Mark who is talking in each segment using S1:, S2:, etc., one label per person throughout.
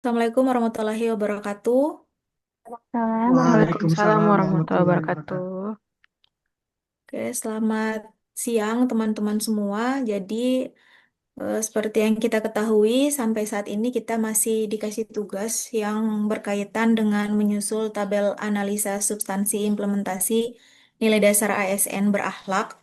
S1: Assalamualaikum warahmatullahi wabarakatuh.
S2: Waalaikumsalam
S3: Waalaikumsalam warahmatullahi
S2: warahmatullahi
S3: wabarakatuh.
S2: wabarakatuh.
S1: Oke, selamat siang teman-teman semua. Jadi, seperti yang kita ketahui, sampai saat ini kita masih dikasih tugas yang berkaitan dengan menyusul tabel analisa substansi implementasi nilai dasar ASN berakhlak.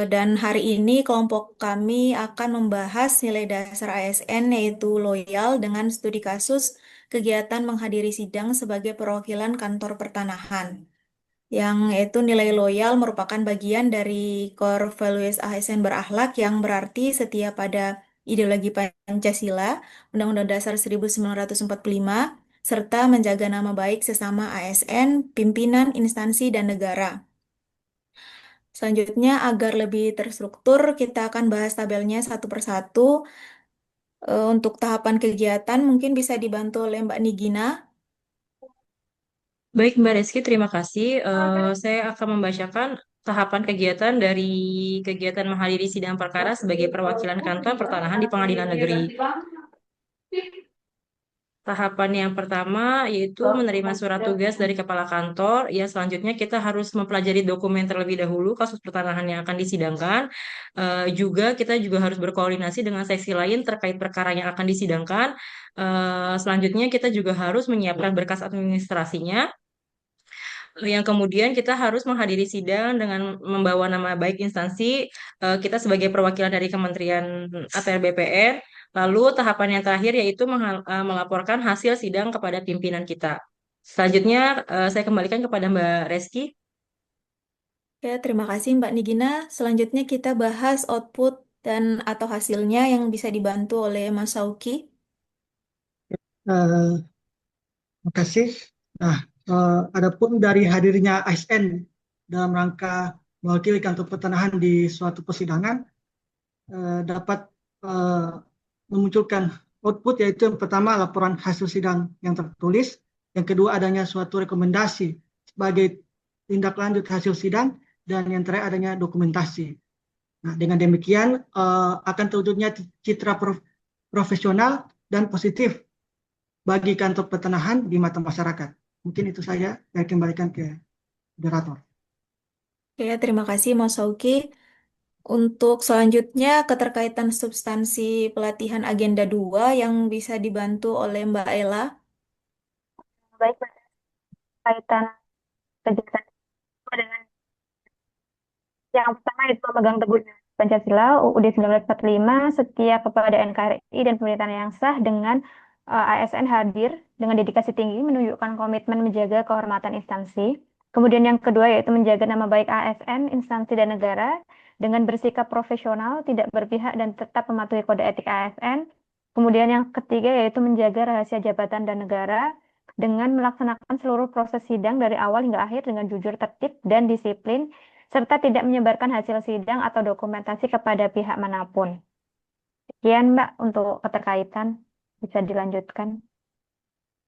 S1: Dan hari ini kelompok kami akan membahas nilai dasar ASN yaitu loyal dengan studi kasus kegiatan menghadiri sidang sebagai perwakilan kantor pertanahan. Yang itu nilai loyal merupakan bagian dari core values ASN berakhlak yang berarti setia pada ideologi Pancasila, Undang-Undang Dasar 1945, serta menjaga nama baik sesama ASN, pimpinan, instansi, dan negara. Selanjutnya, agar lebih terstruktur, kita akan bahas tabelnya satu persatu. Untuk tahapan kegiatan mungkin bisa dibantu oleh Mbak Nigina.
S3: Baik, Mbak Reski, terima kasih. Saya akan membacakan tahapan kegiatan dari kegiatan menghadiri sidang perkara sebagai perwakilan kantor pertanahan di Pengadilan Negeri. Tahapan yang pertama yaitu menerima surat tugas dari kepala kantor. Ya, selanjutnya kita harus mempelajari dokumen terlebih dahulu kasus pertanahan yang akan disidangkan. Kita juga harus berkoordinasi dengan seksi lain terkait perkara yang akan disidangkan. Selanjutnya kita juga harus menyiapkan berkas administrasinya. Yang kemudian kita harus menghadiri sidang dengan membawa nama baik instansi, kita sebagai perwakilan dari Kementerian ATR BPN. Lalu tahapan yang terakhir yaitu melaporkan hasil sidang kepada pimpinan kita. Selanjutnya saya kembalikan kepada Mbak Reski.
S1: Ya, terima kasih Mbak Nigina. Selanjutnya kita bahas output dan atau hasilnya yang bisa dibantu oleh Mas Sauki.
S2: Eh, Makasih. Nah, adapun dari hadirnya ASN dalam rangka mewakili kantor pertanahan di suatu persidangan dapat eh, memunculkan output, yaitu yang pertama laporan hasil sidang yang tertulis, yang kedua adanya suatu rekomendasi sebagai tindak lanjut hasil sidang, dan yang terakhir adanya dokumentasi. Nah, dengan demikian akan terwujudnya citra profesional dan positif bagi kantor pertanahan di mata masyarakat. Mungkin itu saya kembalikan ke moderator.
S1: Ya, terima kasih Mas Sauki. Untuk selanjutnya keterkaitan substansi pelatihan agenda 2 yang bisa dibantu oleh Mbak Ella.
S4: Baik, kaitan kegiatan dengan yang pertama itu memegang teguh Pancasila UUD 1945, setia kepada NKRI dan pemerintahan yang sah dengan ASN hadir dengan dedikasi tinggi menunjukkan komitmen menjaga kehormatan instansi. Kemudian yang kedua yaitu menjaga nama baik ASN, instansi dan negara dengan bersikap profesional, tidak berpihak dan tetap mematuhi kode etik ASN. Kemudian yang ketiga yaitu menjaga rahasia jabatan dan negara dengan melaksanakan seluruh proses sidang dari awal hingga akhir dengan jujur, tertib, dan disiplin serta tidak menyebarkan hasil sidang atau dokumentasi kepada pihak manapun. Sekian, Mbak, untuk keterkaitan. Bisa dilanjutkan.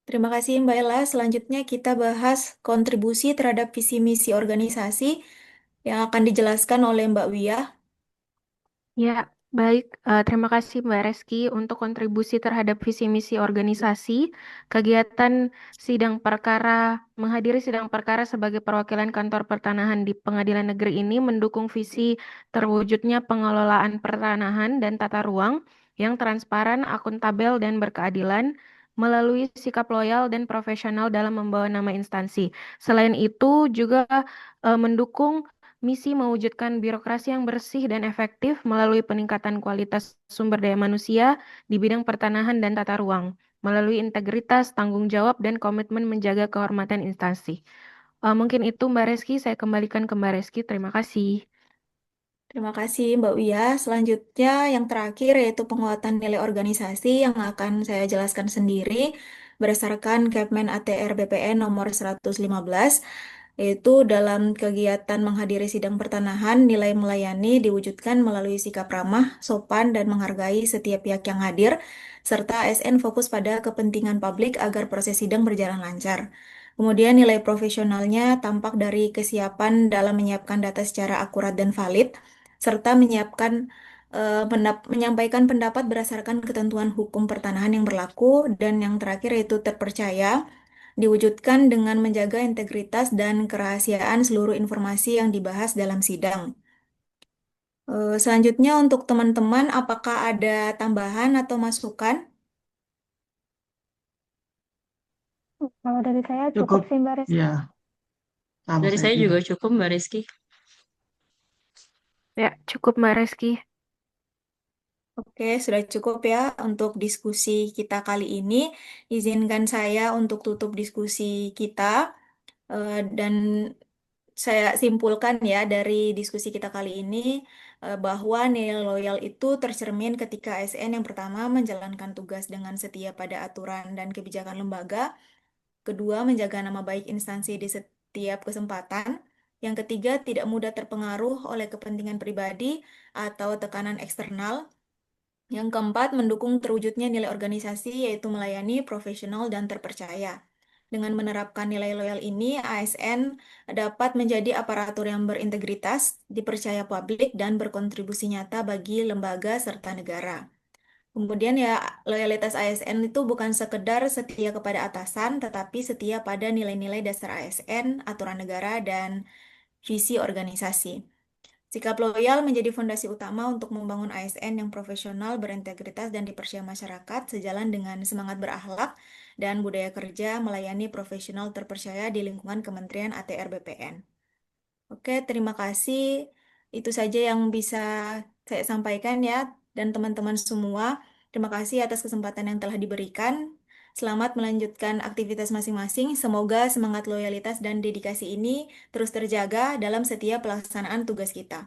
S1: Terima kasih Mbak Ella. Selanjutnya kita bahas kontribusi terhadap visi misi organisasi yang akan dijelaskan oleh Mbak Wiyah.
S3: Ya, baik. Terima kasih Mbak Reski untuk kontribusi terhadap visi misi organisasi. Kegiatan sidang perkara, menghadiri sidang perkara sebagai perwakilan kantor pertanahan di Pengadilan Negeri ini mendukung visi terwujudnya pengelolaan pertanahan dan tata ruang yang transparan, akuntabel, dan berkeadilan melalui sikap loyal dan profesional dalam membawa nama instansi. Selain itu juga mendukung misi mewujudkan birokrasi yang bersih dan efektif melalui peningkatan kualitas sumber daya manusia di bidang pertanahan dan tata ruang, melalui integritas, tanggung jawab, dan komitmen menjaga kehormatan instansi. Mungkin itu Mbak Reski, saya kembalikan ke Mbak Reski. Terima kasih.
S1: Terima kasih Mbak Wiyah. Selanjutnya yang terakhir yaitu penguatan nilai organisasi yang akan saya jelaskan sendiri berdasarkan Kepmen ATR BPN nomor 115, yaitu dalam kegiatan menghadiri sidang pertanahan nilai melayani diwujudkan melalui sikap ramah, sopan, dan menghargai setiap pihak yang hadir, serta ASN fokus pada kepentingan publik agar proses sidang berjalan lancar. Kemudian nilai profesionalnya tampak dari kesiapan dalam menyiapkan data secara akurat dan valid, serta menyiapkan menyampaikan pendapat berdasarkan ketentuan hukum pertanahan yang berlaku, dan yang terakhir yaitu terpercaya, diwujudkan dengan menjaga integritas dan kerahasiaan seluruh informasi yang dibahas dalam sidang. Selanjutnya untuk teman-teman, apakah ada tambahan atau masukan?
S4: Kalau dari saya cukup
S2: Cukup.
S4: sih Mbak Rizky.
S2: Ya, sama
S5: Dari
S2: saya
S5: saya
S2: juga.
S5: juga cukup, Mbak Rizky.
S3: Ya, cukup Mbak Reski.
S1: Oke, sudah cukup ya untuk diskusi kita kali ini. Izinkan saya untuk tutup diskusi kita, dan saya simpulkan ya dari diskusi kita kali ini, bahwa nilai loyal itu tercermin ketika ASN yang pertama menjalankan tugas dengan setia pada aturan dan kebijakan lembaga, kedua menjaga nama baik instansi di setiap kesempatan, yang ketiga tidak mudah terpengaruh oleh kepentingan pribadi atau tekanan eksternal, yang keempat, mendukung terwujudnya nilai organisasi yaitu melayani, profesional, dan terpercaya. Dengan menerapkan nilai loyal ini, ASN dapat menjadi aparatur yang berintegritas, dipercaya publik, dan berkontribusi nyata bagi lembaga serta negara. Kemudian ya, loyalitas ASN itu bukan sekedar setia kepada atasan, tetapi setia pada nilai-nilai dasar ASN, aturan negara, dan visi organisasi. Sikap loyal menjadi fondasi utama untuk membangun ASN yang profesional, berintegritas, dan dipercaya masyarakat, sejalan dengan semangat berakhlak dan budaya kerja melayani profesional terpercaya di lingkungan Kementerian ATR BPN. Oke, terima kasih. Itu saja yang bisa saya sampaikan ya, dan teman-teman semua. Terima kasih atas kesempatan yang telah diberikan. Selamat melanjutkan aktivitas masing-masing. Semoga semangat loyalitas dan dedikasi ini terus terjaga dalam setiap pelaksanaan tugas kita.